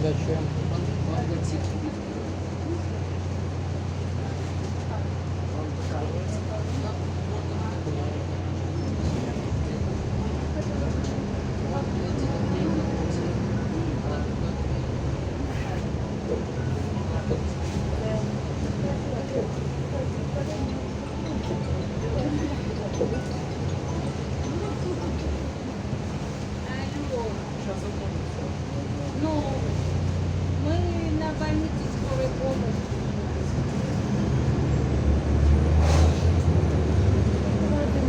Зачем? Ну, мы на больнице скорой помощи.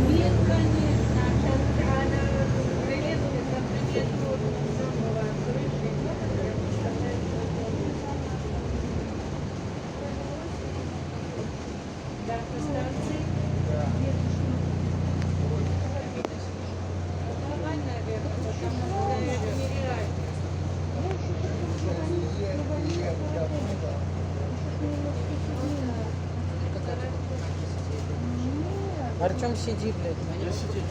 Нет, конечно. Сейчас она приветствует, приветствует, самого крыши. Да, по станции. Давай, наверное, потому что это нереально. Артем, сиди, блядь. Я сидеть.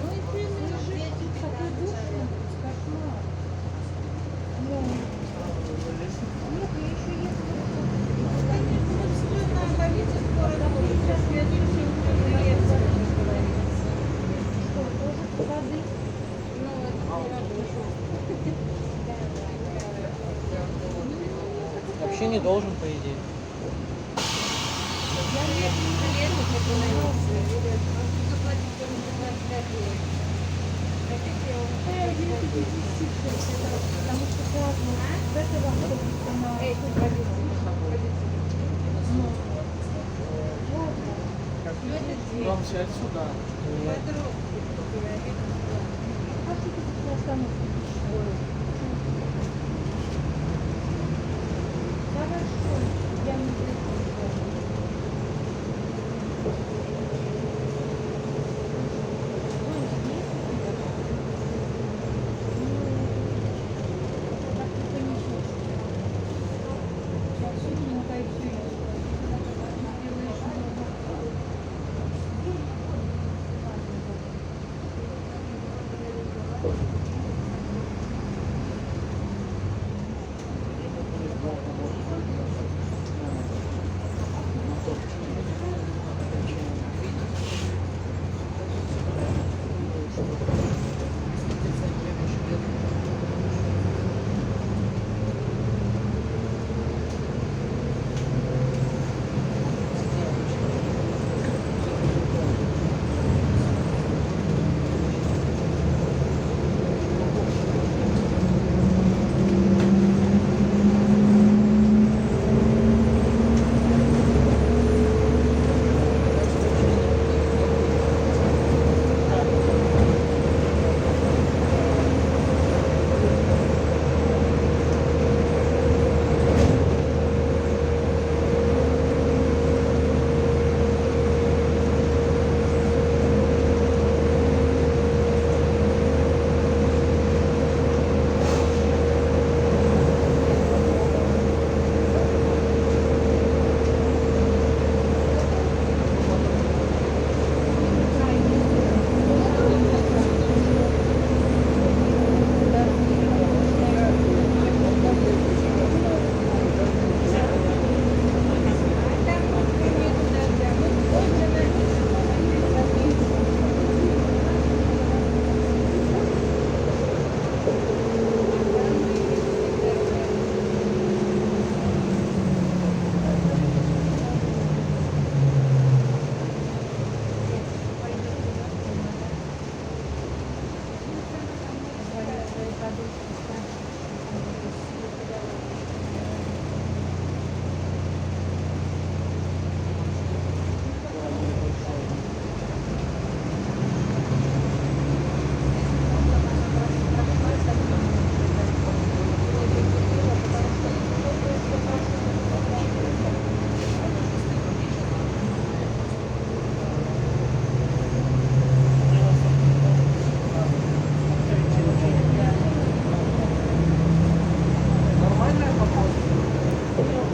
Ну и ты лежишь, такой душный, кошмар. Нет, я еще еду. Конечно, вот стоит на больнице скоро работать. Сейчас следующий приветствие, как говорится. Что, тоже воды? Ну, это не работает. Вообще не должен, по идее. Я летом как бы заплатить кому-то 25 лет. Хотите, я вам потому что сразу с этого автобуса на эту позицию. Вам сядь сюда. Подробнее поговорим. Хотите, что остановку пешком? Хорошо, я не буду.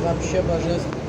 Вообще божественно.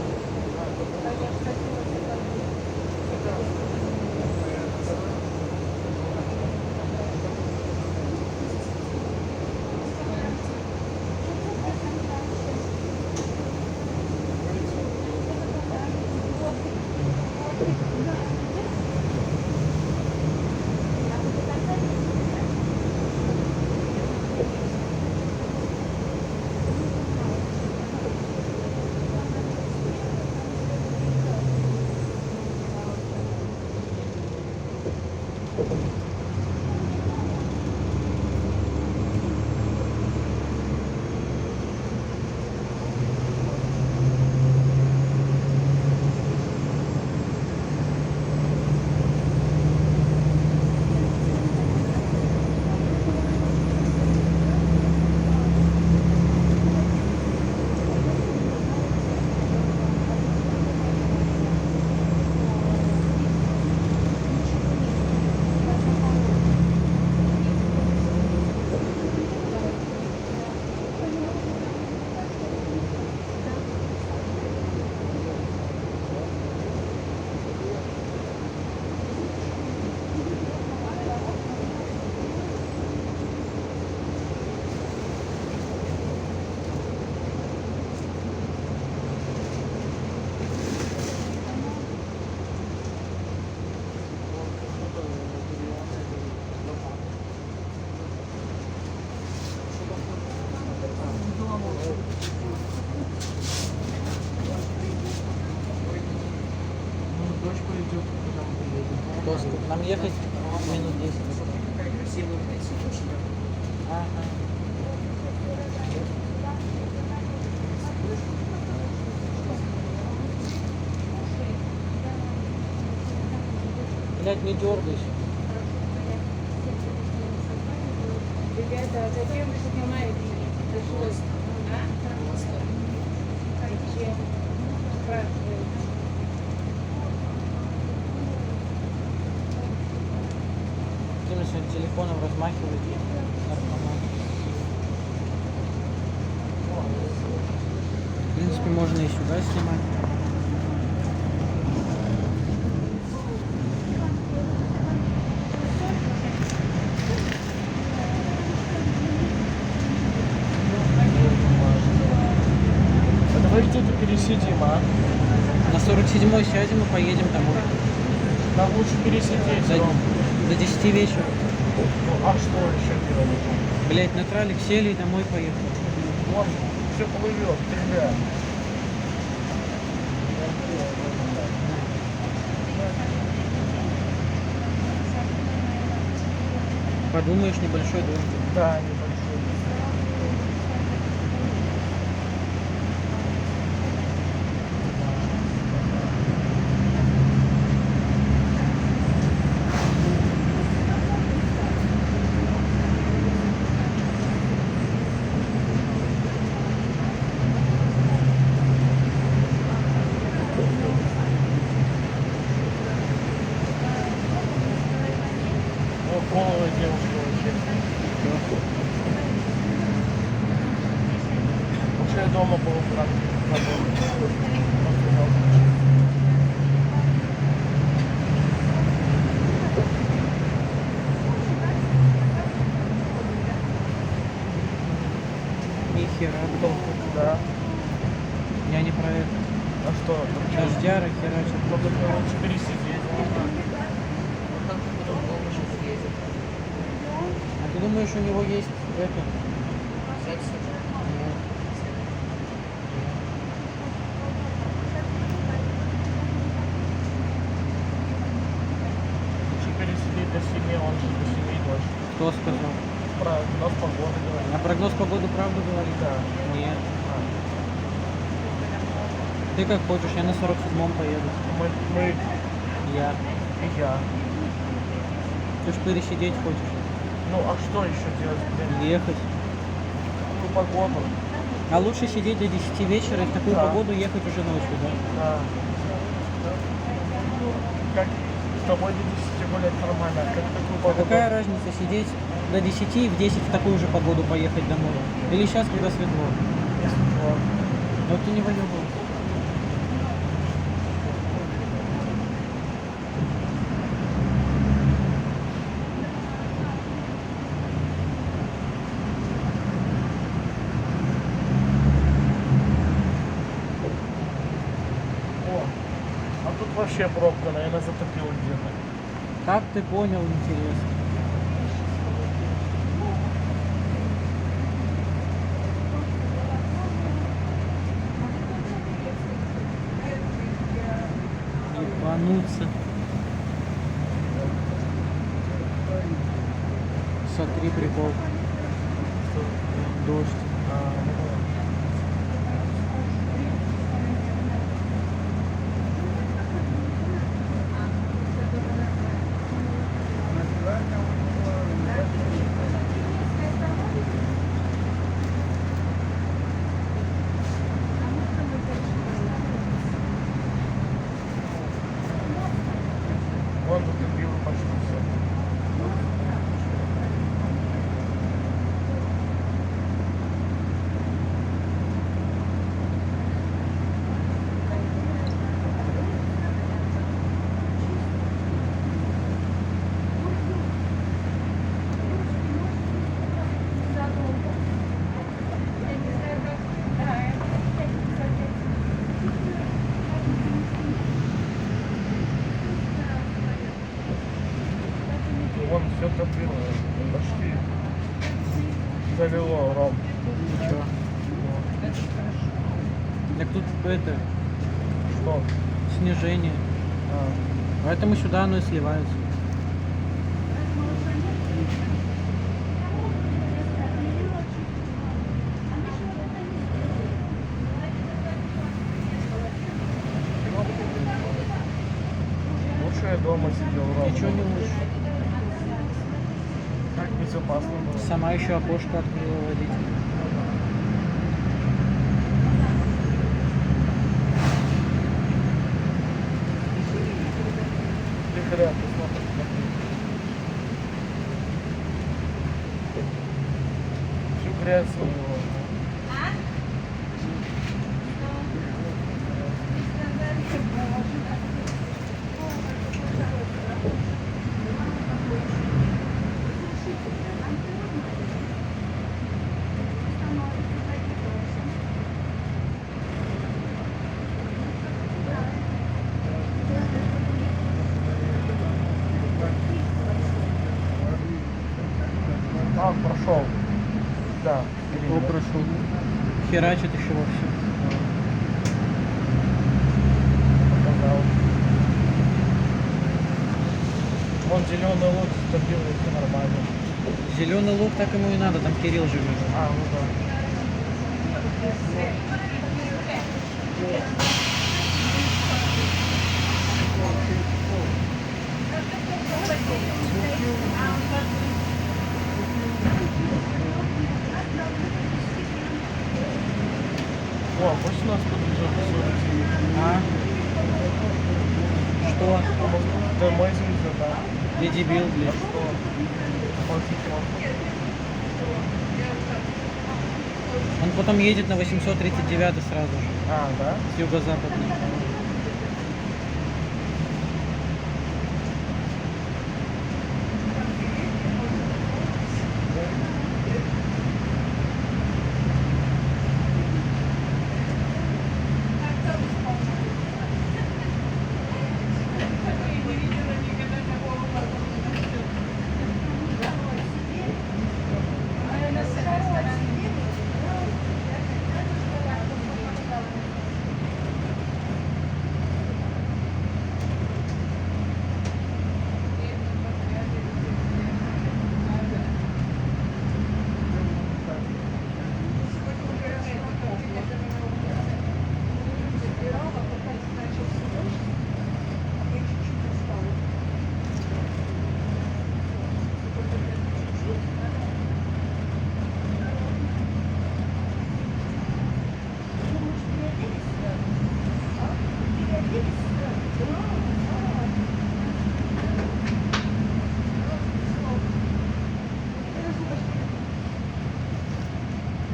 жестко. Нам ехать минут 10. Ага. Блядь, не дергайся. Ребята, зачем вы снимаете? Пришлось. Зачем? Спрашивают. Какими сегодня телефоном размахивает наркоман. В принципе, можно и сюда снимать. А давайте тут пересидим, а? На 47-й сядем и поедем домой. Нам лучше пересидеть, До, Ром. до 10 вечера. Ну, а что еще делать? Блять, на тралик сели и домой поехали. Вон, все плывет, ребят. Подумаешь, небольшой дом. Да, небольшой. Вот голая девушка вообще. Лучше я дома был Нихера, долго. Да. Я не про это. А что? Дождяра херачит. Только лучше пересидеть. А ты думаешь, у него есть это? Нет. Лучше пересидеть до 7, он же до 7 ночи. Кто сказал? Прогноз погоды говорит. А прогноз погоды правду говорит? Да. Нет. Ты как хочешь, я на 47-м поеду. Мы Я. и я. Ты ж пересидеть хочешь. Ну, а что еще делать, блин? Ехать. Такую погоду. А лучше сидеть до 10 вечера и в такую Да. погоду ехать уже ночью, да? Да. Как с тобой до 10 гулять нормально, а как такую А погоду? какая разница сидеть до 10 и в 10 в такую же погоду поехать домой? Или сейчас, когда светло? Если что. Вот ты не воевал. О, а тут вообще пробка, наверное, затопила где-то. Как ты понял, интересно? Ебануться. Смотри, прикол. Дождь. Вон затопило почти все. Вон все топило. Почти залило, Ром. Ничего. Так тут это, Что? снижение. А, Поэтому сюда оно и сливается. дома сидел ровно. Ничего не лучше. Так безопасно было. Сама еще окошко открыла водитель. Лихаря, ты смотришь, смотри. Всю грязь у него. А, прошел. Да. Кто прошел? Херачит еще вовсю. Показал. Вон зеленый лук стопил, все нормально. Зеленый лук так ему и надо, там Кирилл живет. А, ну да. О, пусть у нас подвезет А? Что? Да, мой звезда, да. Ты дебил, блядь. Что? Он потом едет на 839 сразу же, А, да? с юго-западной.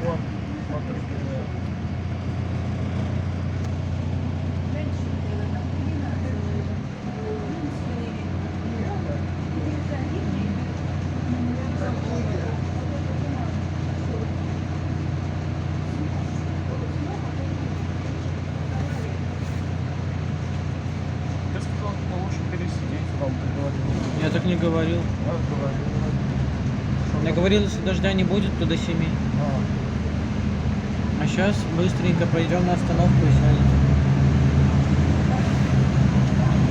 Вон, смотри, привет. Ты сказал, что лучше пересидеть, там ты говорил. Я так не говорил. А, говорил. Я говорил, если дождя не будет, то до 7. А, А сейчас быстренько пойдем на остановку и сядем.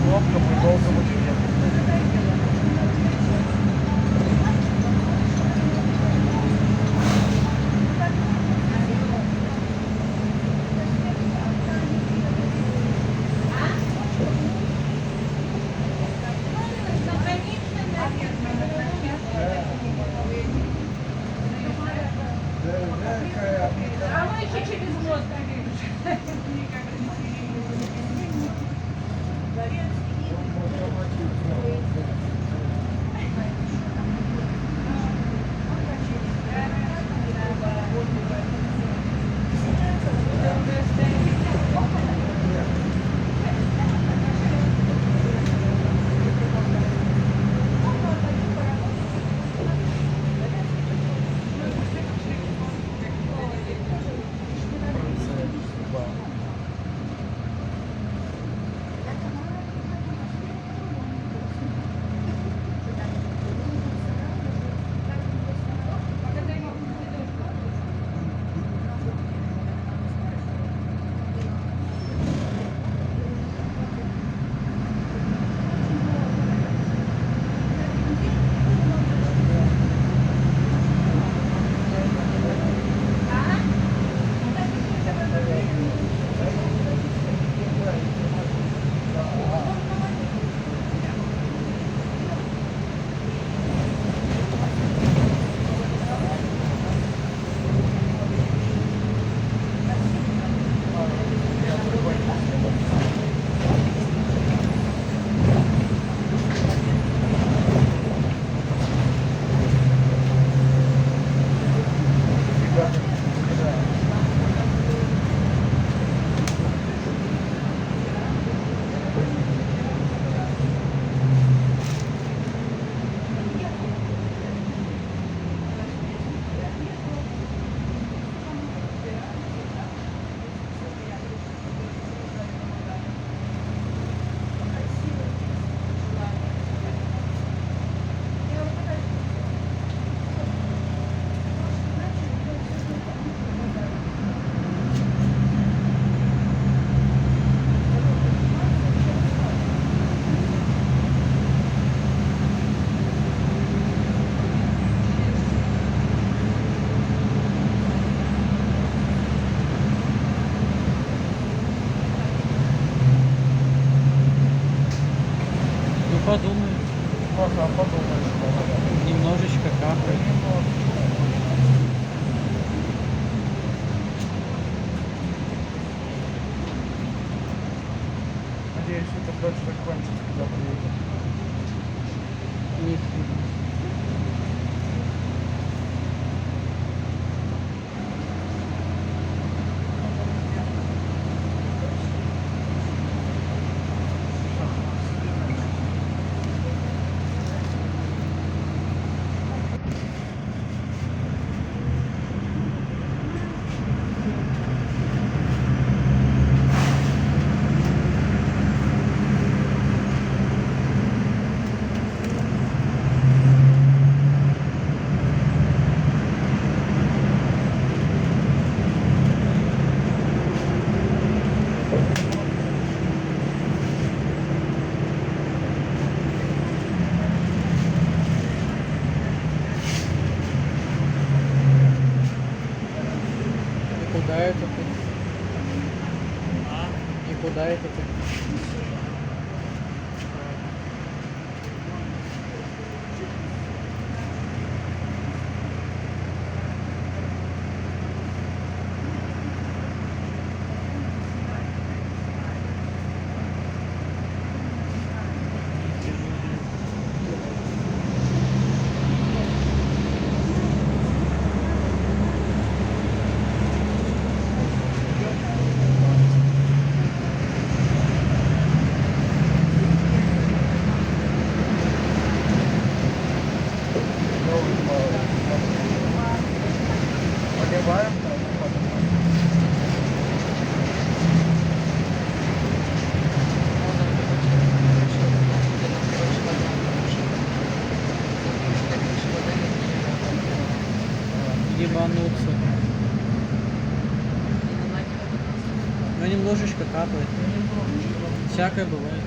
кнопка, мы долго будем ехать. А мы еще через мост подумаю. Можно подумать, что Немножечко капает. надеюсь, это дождь закончится, когда приедем. Нифига. И куда это ты? И куда это ты? Поливаем, да? Ебануться. Ну немножечко капает. Всякое бывает.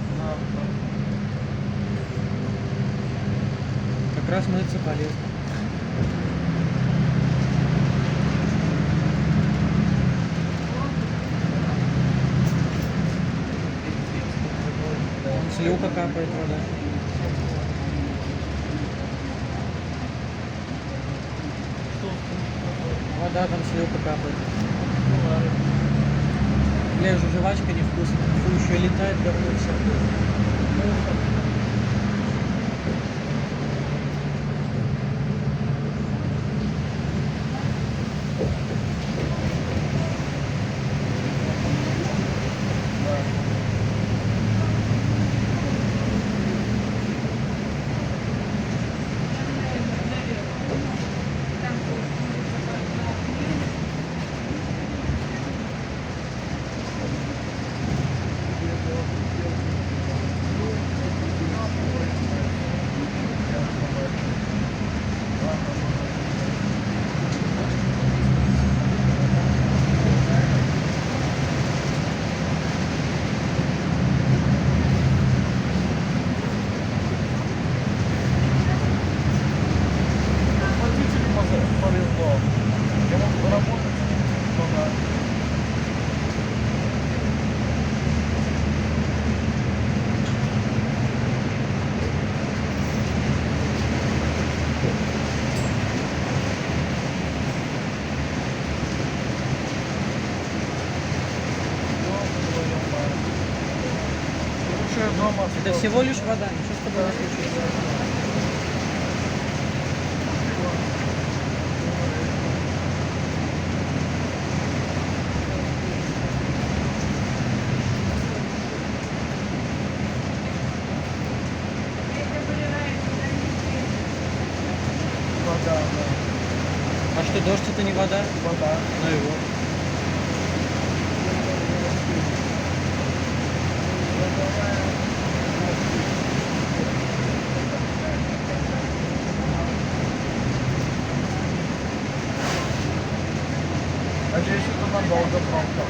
Как раз мыться полезно. С люка капает вода. Вода там с люка капает. Бля, уже жвачка невкусная. Фу, еще и летает говно все. Водитель повезло. Ему работать, что да. Лучше дома. Это всего лишь вода, ничего с тобой не случится. Вода, да. А что, дождь это не вода? Вода. Ну и вот. Надеюсь, это надолго пробка.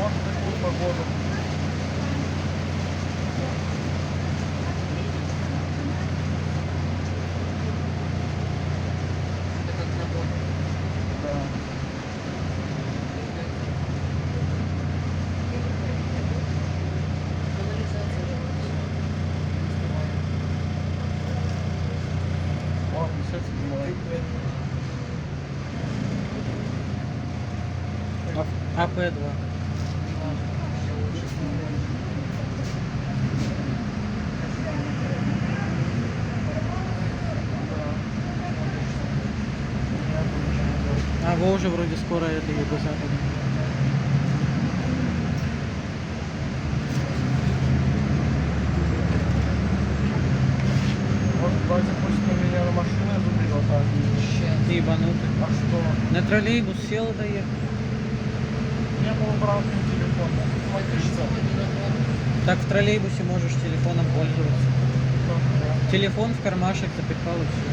Вот в такую погоду. Да. О, 57-й. АП-2. А вы уже вроде скоро это юго-запад. Вот Вася пусть на меня на машину заберет, а Ты ебанутый. а что? На троллейбус сел доехал. Я был брал телефон. Так в троллейбусе можешь телефоном пользоваться. Телефон в кармашек запихал и все.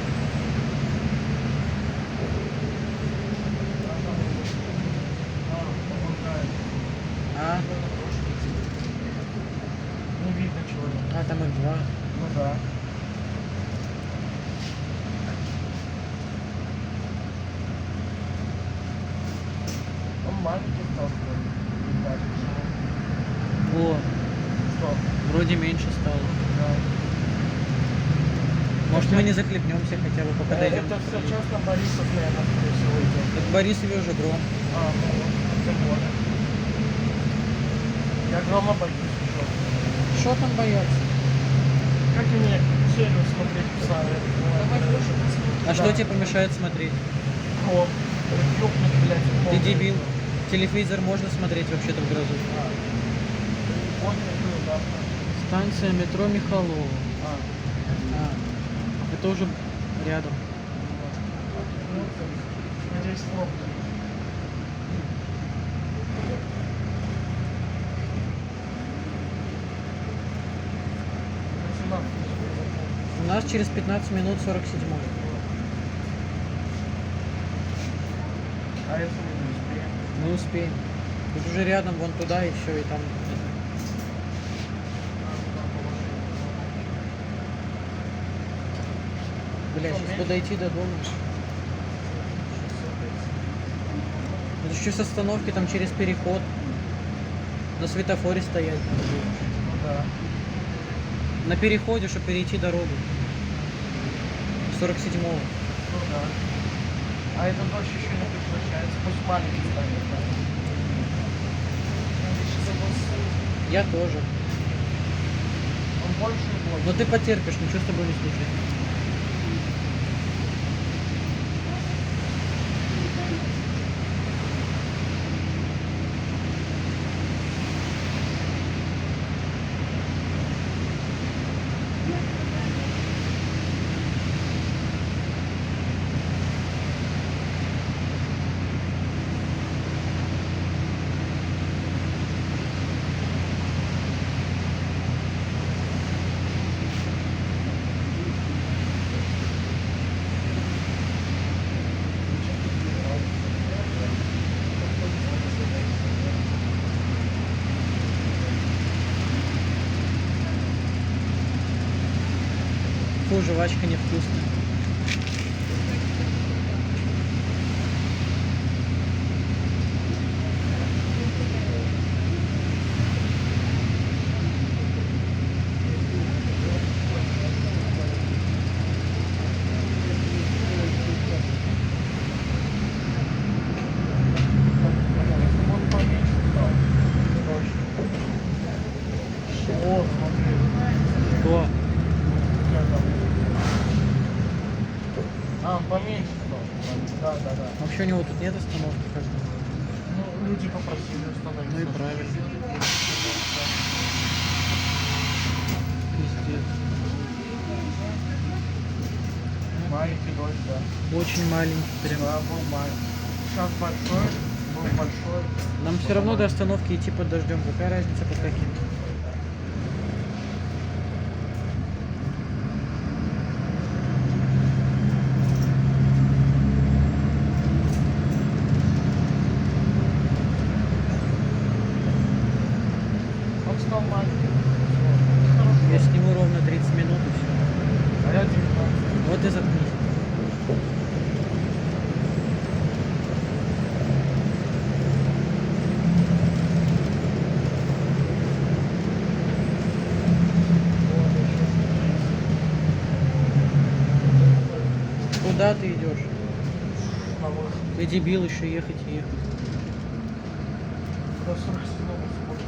А? Не видно человека. А, там их два. Ну да. Он маленький стал, что ли? Не так. О, Что? вроде меньше стало. Да. Может мы не захлебнемся хотя бы пока дойдем. Это все часто Борисов, наверное, скорее всего, идет. Так Борисове уже гром. А, ну, тем более. Я грома боюсь еще. Что там бояться? Как мне серию смотреть писали? А что тебе помешает смотреть? О, ёбнуть, блядь. Ты дебил. Телевизор можно смотреть вообще-то в грозу. Понял, был, да. Станция метро Михалова. А, А, это уже рядом. ну, надеюсь, пробка. У нас через 15 минут 47. А если мы не успеем? Мы успеем. Тут уже рядом, вон туда и все, и там. Бля, сейчас бы дойти до дома. Это еще с остановки там через переход. На светофоре стоять. Ну да. На переходе, чтобы перейти дорогу. 47-го. Ну да. А этот дождь еще не прекращается. Пусть маленький станет, да. Я тоже. Он больше и больше. Но ты потерпишь, ничего с тобой не случится. Фу, жвачка невкусная. Он поменьше стал. Дождь. О, смотри. Что? Как там? А, он поменьше стал. Да, да, да. Вообще у него тут нет остановки как бы. Ну, люди попросили установить. Ну и правильно. Пиздец. Маленький дождь, да. Очень маленький прям. Да, был маленький. Сейчас большой, был большой. Нам все равно до остановки идти под дождем. Какая разница под каким? отстал маленький. Я сниму ровно 30 минут и все. А я 19. Вот и заткнись. Куда ты идешь? На выход. Ты дебил, еще ехать и ехать. До 47 сколько?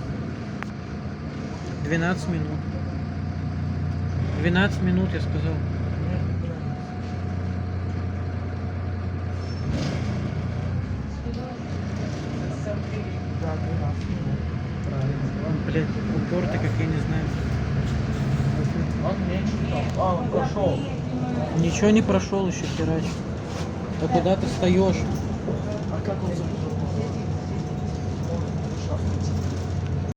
12 минут. 12 минут, я сказал. Нет, да, 12 минут. Правильно. Блять, упорты, как я не знаю. Он меньше там. А, он прошел. Ничего не прошел еще, херач. А куда ты встаешь? А как он запустил?